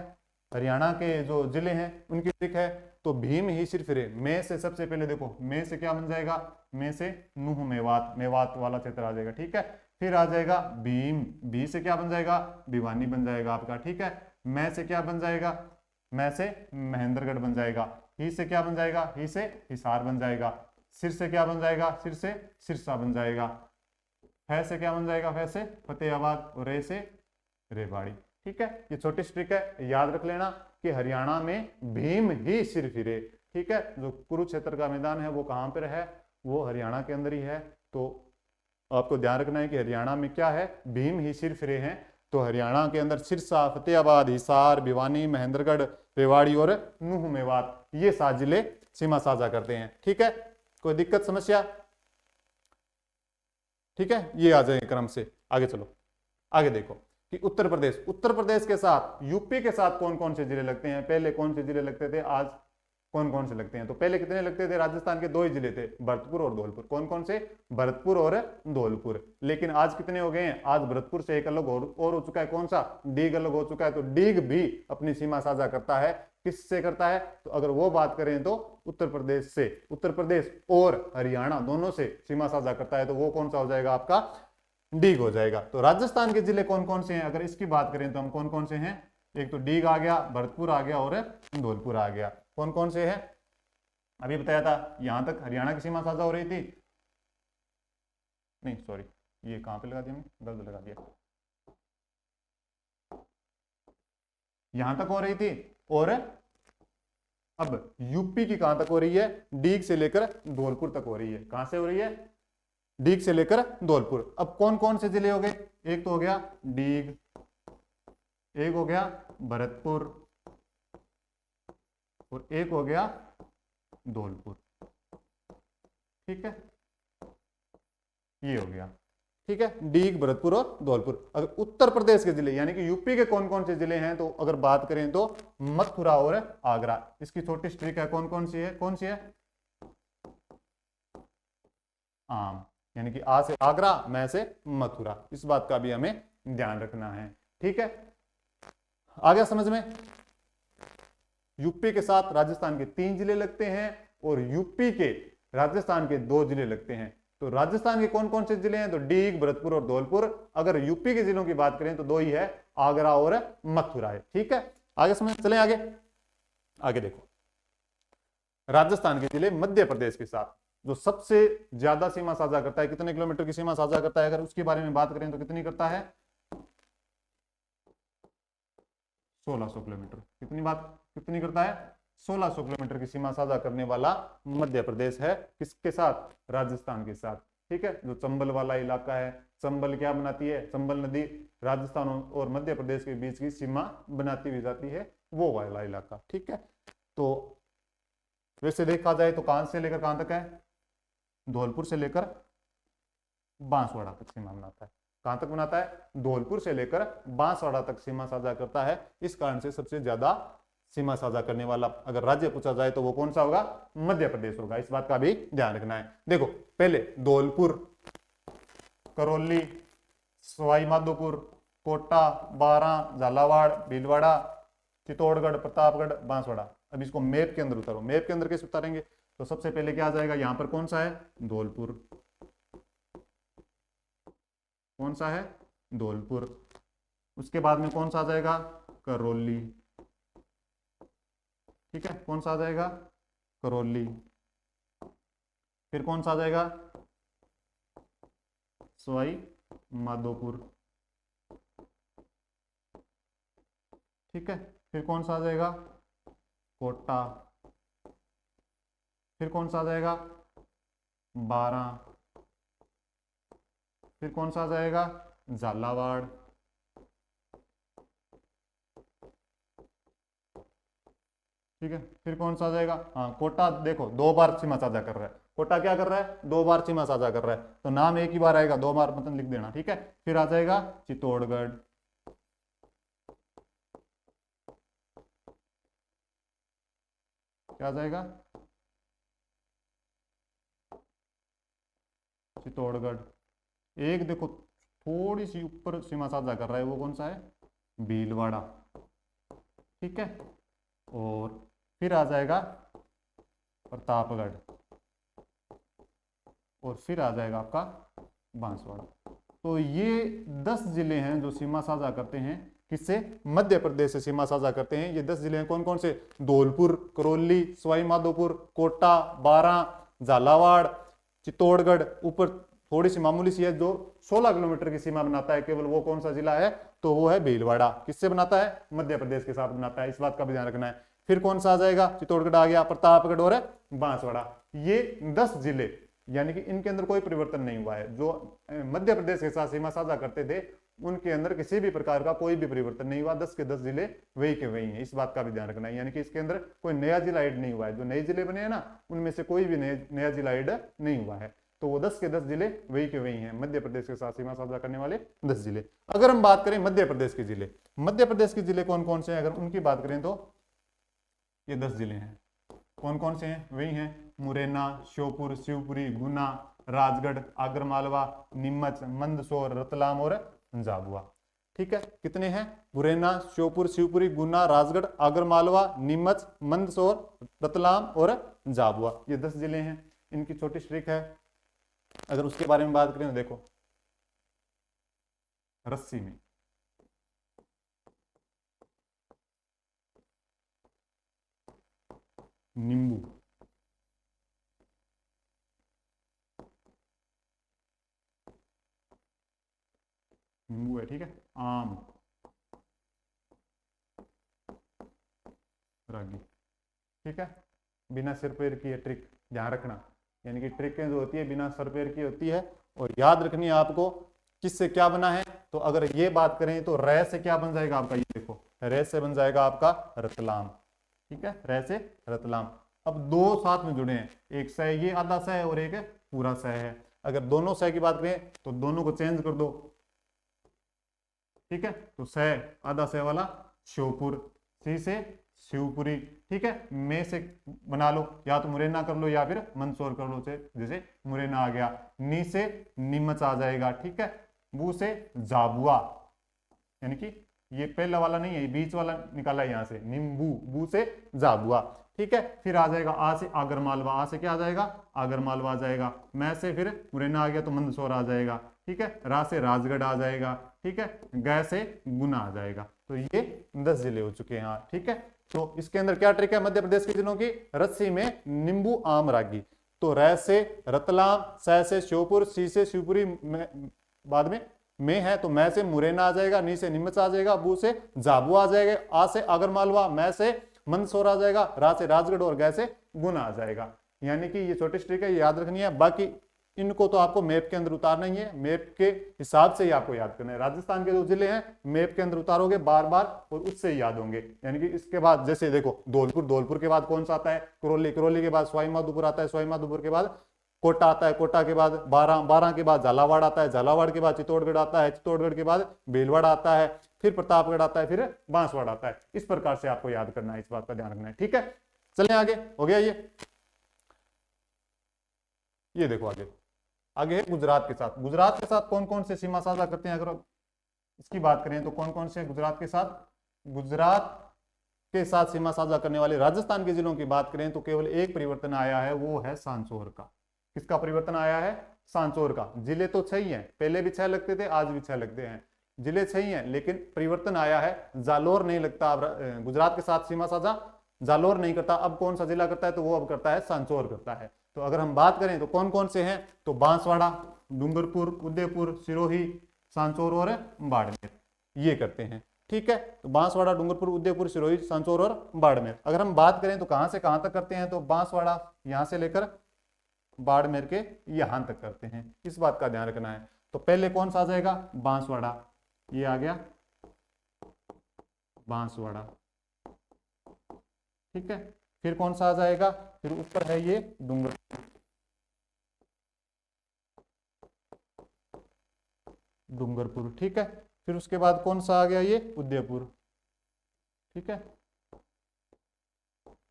हरियाणा के जो जिले हैं उनकी ट्रिक है, तो भीम ही सिर फिरे में से सबसे पहले देखो, में से क्या बन जाएगा, में से नूंह मेवात, मेवात वाला क्षेत्र आ जाएगा, ठीक है। फिर आ जाएगा भीम, भी से क्या बन जाएगा, भिवानी बन जाएगा आपका, ठीक है। मैं से क्या बन जाएगा, मैं से महेंद्रगढ़ बन जाएगा। ही से क्या बन जाएगा, ही से हिसार बन जाएगा। सिर से क्या बन जाएगा, सिर से सिरसा बन जाएगा। फै से क्या बन जाएगा, फै से फतेहाबाद, और रे से रेवाड़ी, ठीक है, ये छोटी ट्रिक है, याद रख लेना कि हरियाणा में भीम ही सिर फिरे। ठीक है, जो कुरुक्षेत्र का मैदान है वो कहां पर है, वो हरियाणा के अंदर ही है। तो आपको ध्यान रखना है कि हरियाणा में क्या है, भीम ही सिर फिरे हैं। तो हरियाणा के अंदर सिरसा, फतेहाबाद, हिसार, भिवानी, महेंद्रगढ़, रेवाड़ी और नूह मेवात, ये 7 जिले सीमा साझा करते हैं। ठीक है, कोई दिक्कत समस्या? ठीक है, ये आ जाए क्रम से। आगे चलो, आगे देखो कि उत्तर प्रदेश के साथ यूपी के साथ कौन कौन से जिले लगते हैं। पहले कौन से जिले लगते थे, आज कौन कौन से लगते हैं? तो पहले कितने लगते थे? राजस्थान के 2 ही जिले थे, भरतपुर और धौलपुर। कौन कौन से? भरतपुर और धौलपुर। लेकिन आज कितने हो गए हैं? आज भरतपुर से एक अलग और हो चुका है, कौन सा? डीग अलग हो चुका है। तो डीग भी अपनी सीमा साझा करता है। किससे करता है? तो अगर वो बात करें तो उत्तर प्रदेश से, उत्तर प्रदेश और हरियाणा दोनों से सीमा साझा करता है। तो वो कौन सा हो जाएगा? आपका डीग हो जाएगा। तो राजस्थान के जिले कौन कौन से हैं अगर इसकी बात करें तो हम कौन कौन से हैं? एक तो डीग आ गया, भरतपुर आ गया और धौलपुर आ गया। कौन कौन से हैं? अभी बताया था, यहां तक हरियाणा की सीमा साझा हो रही थी। नहीं सॉरी, ये कहां पे लगा दिया हमने, गलत लगा दिया। यहां तक हो रही थी और अब यूपी की कहां तक हो रही है? डीग से लेकर धौलपुर तक हो रही है। कहां से हो रही है? डीग से लेकर धौलपुर। अब कौन कौन से जिले हो गए? एक तो हो गया डीग, एक हो गया भरतपुर और एक हो गया धौलपुर। ठीक है, ये हो गया। ठीक है, डीग, भरतपुर और धौलपुर। अगर उत्तर प्रदेश के जिले यानी कि यूपी के कौन कौन से जिले हैं तो अगर बात करें तो मथुरा और आगरा। इसकी छोटी ट्रिक है, कौन कौन सी है? कौन सी है? आम, यानी कि आ से आगरा, मैं से मथुरा। इस बात का भी हमें ध्यान रखना है। ठीक है, आ गया समझ में? यूपी के साथ राजस्थान के 3 जिले लगते हैं और यूपी के राजस्थान के 2 जिले लगते हैं। तो राजस्थान के कौन कौन से जिले हैं? तो डीग, भरतपुर और धौलपुर। अगर यूपी के जिलों की बात करें तो 2 ही है, आगरा और मथुरा है। ठीक है, आगे समझ, चलें आगे। आगे देखो, राजस्थान के जिले मध्य प्रदेश के साथ जो सबसे ज्यादा सीमा साझा करता है, कितने किलोमीटर की सीमा साझा करता है अगर उसके बारे में बात करें तो कितनी करता है? 1600 किलोमीटर। कितनी करता है? 1600 किलोमीटर की सीमा साझा करने वाला मध्य प्रदेश है। किसके साथ? राजस्थान के साथ। ठीक है, जो चंबल वाला इलाका है, चंबल क्या बनाती है? चंबल नदी राजस्थान और मध्य प्रदेश के बीच की सीमा बनाती हुई जाती है, वो वाला इलाका। ठीक है, तो वैसे देखा जाए तो कहां से लेकर कहां तक है? धौलपुर से लेकर बांसवाड़ा तक सीमा बनाता है। कहां तक बनाता है? धौलपुर से लेकर बांसवाड़ा तक सीमा साझा करता है। इस कारण से सबसे ज्यादा सीमा साझा करने वाला अगर राज्य पूछा जाए तो वो कौन सा होगा? मध्य प्रदेश होगा। इस बात का भी ध्यान रखना है। देखो, पहले धौलपुर, करौली, सवाई माधोपुर, कोटा, बारां, झालावाड़, भीलवाड़ा, चित्तौड़गढ़, प्रतापगढ़, बांसवाड़ा। अब इसको मैप के अंदर उतारो। मैप के अंदर कैसे उतारेंगे? तो सबसे पहले क्या आ जाएगा? यहां पर कौन सा है? धौलपुर। कौन सा है? धौलपुर। उसके बाद में कौन सा आ जाएगा? करौली। ठीक है, कौन सा आ जाएगा? करौली। फिर कौन सा आ जाएगा? सवाई माधोपुर। ठीक है, फिर कौन सा आ जाएगा? कोटा। फिर कौन सा आ जाएगा? बारां। फिर कौन सा आ जाएगा? झालावाड़। ठीक है, फिर कौन सा आ जाएगा? हाँ, कोटा देखो 2 बार सीमा साझा कर रहा है। कोटा क्या कर रहा है? 2 बार सीमा साझा कर रहा है, तो नाम एक ही बार आएगा, 2 बार मतलब लिख देना। ठीक है, फिर आ जाएगा चित्तौड़गढ़। क्या आ जाएगा? चित्तौड़गढ़। एक देखो थोड़ी सी ऊपर सीमा साझा कर रहा है, वो कौन सा है? भीलवाड़ा। ठीक है, और फिर आ जाएगा प्रतापगढ़ और फिर आ जाएगा आपका बांसवाड़ा। तो ये 10 जिले हैं जो सीमा साझा करते हैं। किससे? मध्य प्रदेश से सीमा साझा करते हैं। ये 10 जिले हैं, कौन कौन से? धौलपुर, करौली, सवाई माधोपुर, कोटा, बारां, झालावाड़, चित्तौड़गढ़, ऊपर थोड़ी सी मामूली सी है, जो 16 किलोमीटर की सीमा बनाता है केवल, वो कौन सा जिला है, तो वो है भीलवाड़ा। किससे बनाता है, मध्य प्रदेश के साथ बनाता है, इस बात का भी ध्यान रखना है। फिर कौन सा आ जाएगा, चित्तौड़गढ़ आ गया, प्रतापगढ़ और बांसवाड़ा। ये 10 जिले, यानी कि इनके अंदर कोई परिवर्तन नहीं हुआ है। जो मध्य प्रदेश के साथ सीमा साझा करते थे उनके अंदर किसी भी प्रकार का कोई भी परिवर्तन नहीं हुआ, 10 के 10 जिले वही के वही हैं, इस बात का भी ध्यान रखना है। यानी कि इसके अंदर कोई नया जिला ऐड नहीं हुआ है, जो नए जिले बने हैं ना उनमें से कोई भी नया जिला ऐड नहीं हुआ है। तो वो 10 के 10 जिले वही के वही हैं, मध्य प्रदेश के साथ सीमा साझा करने वाले 10 जिले। अगर हम बात करें मध्य प्रदेश के जिले, मध्य प्रदेश के जिले कौन कौन से हैं, अगर उनकी बात करें तो ये 10 जिले हैं। कौन कौन से हैं, वही हैं मुरैना, श्योपुर, शिवपुरी, गुना, राजगढ़, आगरमालवा, नीमच, मंदसौर, रतलाम और झाबुआ। ठीक है, कितने हैं, मुरैना, श्योपुर, शिवपुरी, गुना, राजगढ़, आगरमालवा, नीमच, मंदसौर, रतलाम और झाबुआ, ये 10 जिले हैं। इनकी छोटी सी ट्रिक है, अगर उसके बारे में बात करें तो देखो, रस्सी में नींबू, नींबू है, ठीक है, आम, रागी, ठीक है, बिना सिर पैर की है ट्रिक, ध्यान रखना। यानी कि ट्रिकें जो होती है बिना सर पैर की होती है, और याद रखनी है आपको किससे क्या बना है। तो अगर ये बात करें तो रै से क्या बन जाएगा आपका, ये देखो रै से बन जाएगा आपका रतलाम, ठीक है, रै से रतलाम। अब दो साथ में जुड़े हैं, एक सह ये आधा सह और एक पूरा सह है। अगर दोनों सह की बात करें तो दोनों को चेंज कर दो, ठीक है, तो सह आधा सह वाला श्योपुर, सी से शिवपुरी, ठीक है, में से बना लो, या तो मुरैना कर लो या फिर मंदसौर कर लो, जैसे मुरैना आ गया, नी से नीमच आ जाएगा, ठीक है, बू से झाबुआ, यानी कि ये पहला वाला नहीं है, ये बीच वाला निकाला है यहां से, नींबू, बू से झाबुआ, ठीक है। फिर आ जाएगा आ से आगरमालवा, आ से क्या आ जाएगा, आगरमालवा आ जाएगा, मैं से फिर मुरैना आ गया तो मंदसौर आ जाएगा, ठीक है, रा से राजगढ़ आ जाएगा, ठीक है, ग से गुना आ जाएगा। तो ये 10 जिले हो चुके हैं, ठीक है। तो इसके अंदर क्या ट्रिक है मध्य प्रदेश के जिलों की, रस्सी में नींबू, आम, रागी। तो रै से रतलाम, सह से श्योपुर, सी से शिवपुरी, बाद में है तो मैं से मुरैना आ जाएगा, नी से नीमच आ जाएगा, बू से झाबुआ आ जाएगा, आ से आगरमालवा, मैं से मंदसौर आ जाएगा, रा से राजगढ़ और ग से गुना आ जाएगा। यानी कि ये छोटी ट्रिक है, याद रखनी है। बाकी इनको तो आपको मैप के अंदर उतारना ही है, मैप के हिसाब से ही आपको याद करना है। राजस्थान के जो जिले हैं मैप के अंदर उतारोगे बार बार और उससे ही याद होंगे। यानी कि इसके बाद जैसे देखो धौलपुर, धौलपुर के बाद कौन सा आता है, करौली, करौली के बाद सवाई माधोपुर आता है, सवाई माधोपुर के बाद कोटा आता है, कोटा के बाद बारां, बारां के बाद झालावाड़ आता है, झालावाड़ के बाद चित्तौड़गढ़ आता है, चित्तौड़गढ़ के बाद भीलवाड़ा आता है, फिर प्रतापगढ़ आता है, फिर बांसवाड़ा आता है। इस प्रकार से आपको याद करना है, इस बात का ध्यान रखना है, ठीक है। चलें आगे, हो गया ये देखो आगे है गुजरात के साथ। गुजरात के साथ कौन कौन से सीमा साझा करते हैं, अगर इसकी बात करें तो कौन कौन से गुजरात के साथ, गुजरात के साथ सीमा साझा करने वाले राजस्थान के जिलों की बात करें तो केवल एक परिवर्तन आया है, वो है सांचौर का। किसका परिवर्तन आया है, सांचौर का। जिले तो 6 ही हैं, पहले भी 6 लगते थे, आज भी 6 लगते हैं, जिले 6 ही हैं, लेकिन परिवर्तन आया है, जालोर नहीं लगता अब गुजरात के साथ सीमा साझा, जालोर नहीं करता, अब कौन सा जिला करता है, तो वो अब करता है सांचौर करता है। तो अगर हम बात करें तो कौन कौन से हैं, तो बांसवाड़ा, डूंगरपुर, उदयपुर, सिरोही, सांचौर और बाड़मेर, ये करते हैं, ठीक है। तो बांसवाड़ा, डूंगरपुर, उदयपुर, सिरोही, सांचौर और बाड़मेर। अगर हम बात करें तो कहां से कहां तक करते हैं, तो बांसवाड़ा यहां से लेकर बाड़मेर के यहां तक करते हैं, इस बात का ध्यान रखना है। तो पहले कौन सा आ जाएगा, बांसवाड़ा, ये आ गया बांसवाड़ा, ठीक है। फिर कौन सा आ जाएगा, फिर ऊपर है ये डूंगरपुर, डूंगरपुर, ठीक है। फिर उसके बाद कौन सा आ गया, ये उदयपुर, ठीक है,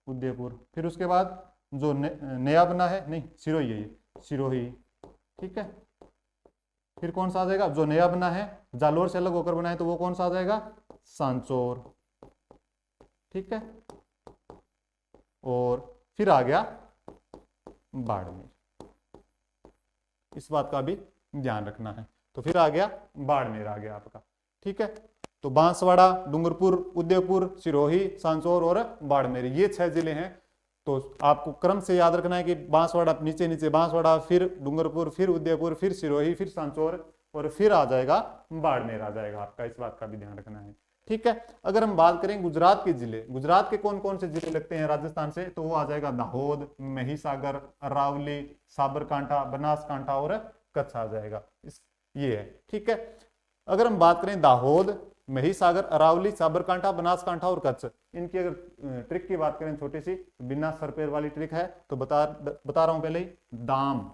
उदयपुर। फिर उसके बाद जो नया बना है, नहीं सिरोही है ये, सिरोही, ठीक है। फिर कौन सा आ जाएगा, जो नया बना है, जालोर से अलग होकर बना है, तो वो कौन सा आ जाएगा, सांचौर, ठीक है। और फिर आ गया बाड़मेर, इस बात का भी ध्यान रखना है। तो फिर आ गया बाड़मेर, आ गया आपका, ठीक है। तो बांसवाड़ा, डूंगरपुर, उदयपुर, सिरोही, सांचौर और बाड़मेर, ये 6 जिले हैं तो आपको क्रम से याद रखना है कि बांसवाड़ा, नीचे नीचे बांसवाड़ा, फिर डूंगरपुर, फिर उदयपुर, फिर सिरोही, फिर सांचौर, और फिर आ जाएगा बाड़मेर आ जाएगा आपका। इस बात का भी ध्यान रखना है, ठीक है। अगर हम बात करें गुजरात के जिले, गुजरात के कौन कौन से जिले लगते हैं राजस्थान से, तो वो आ जाएगा दाहोद, महिसागर, अरावली, साबरकांठा, बनासकांठा और कच्छ आ जाएगा। ये है, ठीक है। अगर हम बात करें दाहोद, महिसागर, अरावली, साबरकांठा, बनासकांठा और कच्छ, इनकी अगर ट्रिक की बात करें छोटी सी, बिना सरपेर वाली ट्रिक है, तो बता रहा हूं पहले ही, दाम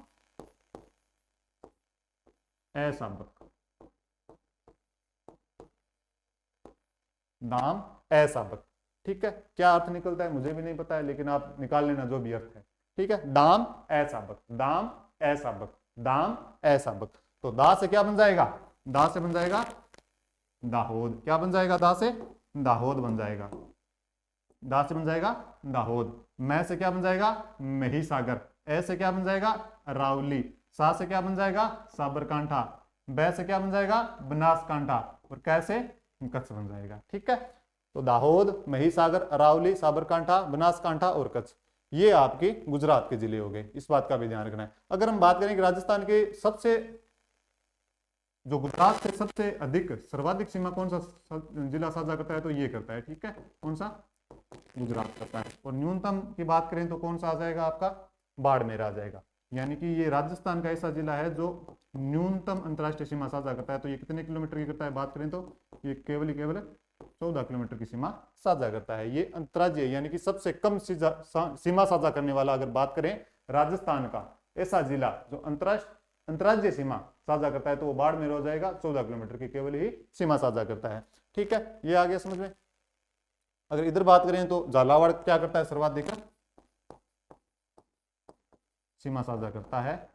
असाबक, दाम असाबक, ठीक है। क्या अर्थ निकलता है मुझे भी नहीं पता है, लेकिन आप निकाल लेना जो भी अर्थ है, ठीक है। दाम असाबक, दाम असाबक, दाम असाबक। तो दा से क्या बन जाएगा, दा से बन जाएगा दाहोद, क्या बन जाएगा, दा से दाहोद बन जाएगा, दा से बन जाएगा दाहोद। मैं से क्या बन जाएगा, महिसागर, ए से क्या बन जाएगा, अरावली, सा से क्या बन जाएगा, साबरकांठा, बै से क्या बन जाएगा, बनासकांठा, और कैसे कच्छ बन जाएगा, ठीक है। तो दाहोद, महिसागर, अरावली, साबरकांठा, बनासकांठा और कच्छ, ये आपके गुजरात के जिले हो गए। इस बात का भी ध्यान रखना है। अगर हम बात करें कि राजस्थान के सबसे, जो गुजरात से सबसे अधिक सर्वाधिक सीमा कौन सा जिला साझा करता है, तो ये करता है, ठीक है। कौन सा, गुजरात करता है। और न्यूनतम की बात करें तो कौन सा आ जाएगा आपका, बाड़मेर आ जाएगा। यानी कि ये राजस्थान का ऐसा जिला है जो न्यूनतम अंतरराष्ट्रीय सीमा साझा करता है। तो ये कितने किलोमीटर की करता है बात करें तो ये केवल 14 किलोमीटर की सीमा साझा करता है। ये अंतर्राज्यीय यानी कि सबसे कम सीमा साझा करने वाला, अगर बात करें राजस्थान का ऐसा जिला जो अंतर्राज्यीय सीमा साझा करता है, तो वो बाड़मेर हो जाएगा। 14 किलोमीटर की केवल ही सीमा साझा करता है, ठीक है। ये आ गया समझ में। अगर इधर बात करें तो झालावाड़ क्या करता है, सर्वाधिक सीमा साझा करता है,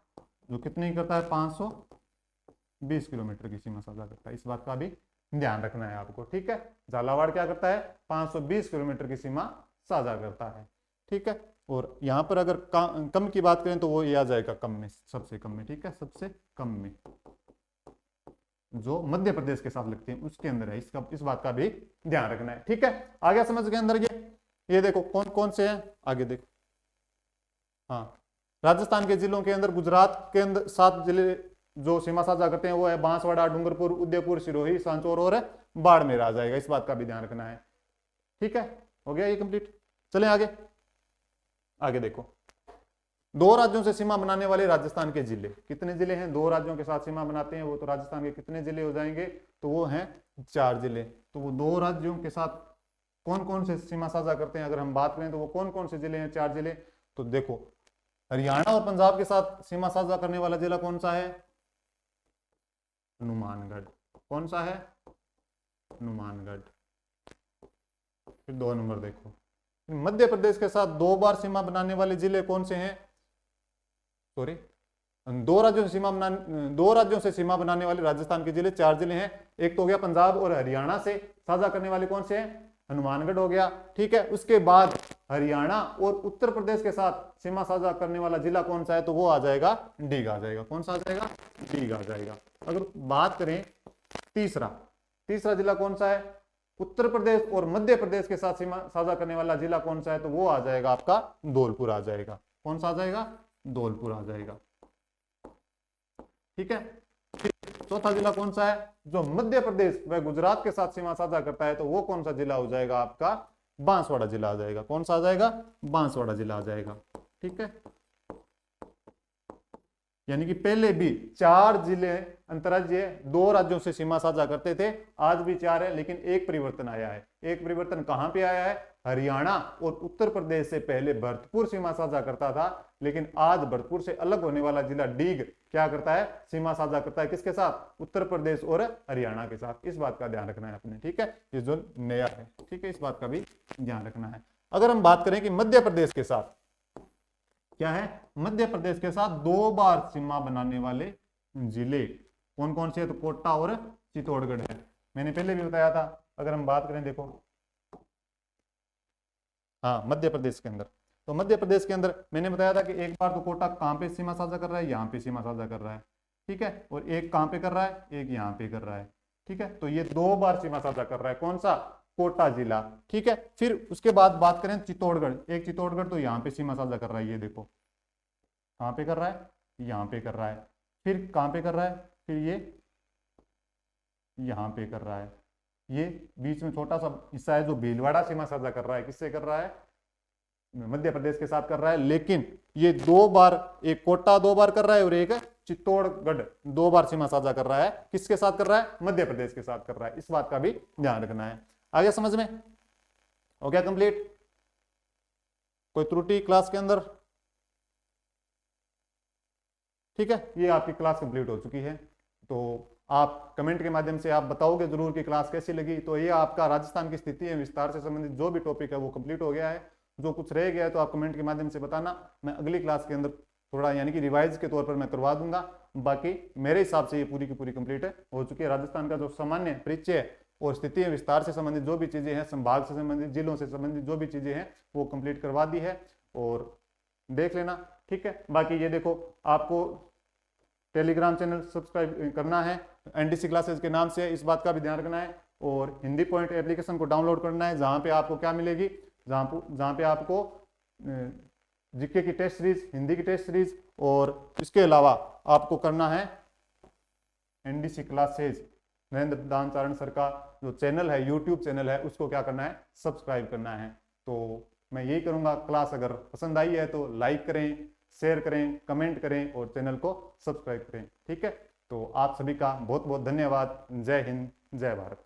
जो कितनी करता है, 520 किलोमीटर की सीमा साझा करता है। इस बात का भी ध्यान रखना है आपको, ठीक है। झालावाड़ क्या करता है, 520 किलोमीटर की सीमा साझा करता है, ठीक है। और यहां पर अगर कम की बात करें तो वो ये आ जाएगा कम में, सबसे कम में, ठीक है, सबसे कम में, जो मध्य प्रदेश के साथ लगती है उसके अंदर है। इस बात का भी ध्यान रखना है, ठीक है। आगे समझ के अंदर ये देखो कौन कौन से हैं, आगे देखो। हाँ, राजस्थान के जिलों के अंदर गुजरात के अंदर 7 जिले जो सीमा साझा करते हैं वो है बांसवाड़ा, डूंगरपुर, उदयपुर, सिरोही, सांचौर और बाड़मेर आ जाएगा। इस बात का भी ध्यान रखना है, ठीक है। हो गया ये कंप्लीट। चलें आगे। आगे देखो, 2 राज्यों से सीमा बनाने वाले राजस्थान के जिले, कितने जिले हैं, 2 राज्यों के साथ सीमा बनाते हैं वो, तो राजस्थान के कितने जिले हो जाएंगे, तो वो हैं 4 जिले। तो वो 2 राज्यों के साथ कौन कौन से सीमा साझा करते हैं, अगर हम बात करें तो वो कौन कौन से जिले हैं, 4 जिले। तो देखो, हरियाणा और पंजाब के साथ सीमा साझा करने वाला जिला कौन सा है, हनुमानगढ़। कौन सा है, हनुमानगढ़। फिर 2 नंबर देखो, मध्य प्रदेश के साथ 2 बार सीमा बनाने वाले जिले कौन से हैं, सॉरी, 2 राज्यों से सीमा बनाने वाले राजस्थान के जिले 4 जिले हैं। एक तो हो गया पंजाब और हरियाणा से साझा करने वाले कौन से हैं, हनुमानगढ़ हो गया, ठीक है। उसके बाद हरियाणा और उत्तर प्रदेश के साथ सीमा साझा करने वाला जिला कौन सा है, तो वो आ जाएगा डीग आ जाएगा। कौन सा आ जाएगा, डीग आ जाएगा। अगर बात करें तीसरा जिला कौन सा है, उत्तर प्रदेश और मध्य प्रदेश के साथ सीमा साझा करने वाला जिला कौन सा है, तो वो आ जाएगा आपका धौलपुर आ जाएगा। कौन सा आ जाएगा, धौलपुर आ जाएगा, ठीक है। चौथा जिला कौन सा है, जो मध्य प्रदेश व गुजरात के साथ सीमा साझा करता है, तो वो कौन सा जिला हो जाएगा आपका, बांसवाड़ा जिला आ जाएगा। कौन सा आ जाएगा, बांसवाड़ा जिला आ जाएगा, ठीक है। यानी कि पहले भी 4 जिले अंतर्राज्यीय 2 राज्यों से सीमा साझा करते थे, आज भी 4 है, लेकिन एक परिवर्तन आया है। एक परिवर्तन कहां पे आया है, हरियाणा और उत्तर प्रदेश से पहले भरतपुर सीमा साझा करता था, लेकिन आज भरतपुर से अलग होने वाला जिला डीग क्या करता है, सीमा साझा करता है किसके साथ, उत्तर प्रदेश और हरियाणा के साथ। इस बात का ध्यान रखना है आपने, ठीक है। ये जो नया है, ठीक है, इस बात का भी ध्यान रखना है। अगर हम बात करें कि मध्य प्रदेश के साथ क्या है, मध्य प्रदेश के साथ 2 बार सीमा बनाने वाले जिले कौन कौन से है, तो कोटा और चित्तौड़गढ़ है। मैंने पहले भी बताया था। अगर हम बात करें देखो, हाँ, मध्य प्रदेश के अंदर, तो मध्य प्रदेश के अंदर मैंने बताया था कि एक बार तो कोटा कहां पे सीमा साझा कर रहा है, यहाँ पे सीमा साझा कर रहा है, ठीक है। और एक कहां पे कर रहा है, एक यहाँ पे कर रहा है, ठीक है। तो ये 2 बार सीमा साझा कर रहा है। कौन सा, कोटा जिला। ठीक है, फिर उसके बाद बात करें चित्तौड़गढ़, एक चित्तौड़गढ़ तो यहाँ पे सीमा साझा कर रहा है, ये देखो कहाँ पे कर रहा है, यहाँ पे कर रहा है। फिर कहाँ पे कर रहा है, फिर ये यहाँ पे कर रहा है। ये बीच में छोटा सा हिस्सा है जो भीलवाड़ा सीमा साझा कर रहा है, किससे कर रहा है, मध्य प्रदेश के साथ कर रहा है। लेकिन ये दो बार, एक कोटा 2 बार कर रहा है और एक चित्तौड़गढ़ 2 बार सीमा साझा कर रहा है। किसके साथ कर रहा है, मध्य प्रदेश के साथ कर रहा है। इस बात का भी ध्यान रखना है। आगे समझ में हो गया कंप्लीट? कोई त्रुटि क्लास के अंदर? ठीक है, ये आपकी क्लास कंप्लीट हो चुकी है। तो आप कमेंट के माध्यम से आप बताओगे जरूर कि क्लास कैसी लगी। तो ये आपका राजस्थान की स्थिति है विस्तार से संबंधित जो भी टॉपिक है वो कंप्लीट हो गया है। जो कुछ रह गया है तो आप कमेंट के माध्यम से बताना, मैं अगली क्लास के अंदर थोड़ा यानी कि रिवाइज के तौर पर मैं करवा दूंगा। बाकी मेरे हिसाब से ये पूरी की पूरी कंप्लीट हो चुकी है। राजस्थान का जो सामान्य परिचय और स्थिति विस्तार से संबंधित जो भी चीजें हैं, संभाग से संबंधित, जिलों से संबंधित जो भी चीजें हैं वो कंप्लीट करवा दी है और देख लेना। ठीक है, बाकी ये देखो आपको टेलीग्राम चैनल सब्सक्राइब करना है, एनडीसी क्लासेस के नाम से, इस बात का भी ध्यान रखना है। और हिंदी पॉइंट एप्लीकेशन को डाउनलोड करना है, जहां पे आपको क्या मिलेगी, जहां पे आपको जीके की टेस्ट सीरीज, हिंदी की टेस्ट सीरीज और इसके अलावा आपको करना है एनडीसी क्लासेस नरेंद्र दानचारण सर का जो चैनल है, यूट्यूब चैनल है, उसको क्या करना है, सब्सक्राइब करना है। तो मैं यही करूंगा। क्लास अगर पसंद आई है तो लाइक करें, शेयर करें, कमेंट करें और चैनल को सब्सक्राइब करें। ठीक है, तो आप सभी का बहुत बहुत धन्यवाद। जय हिंद, जय भारत।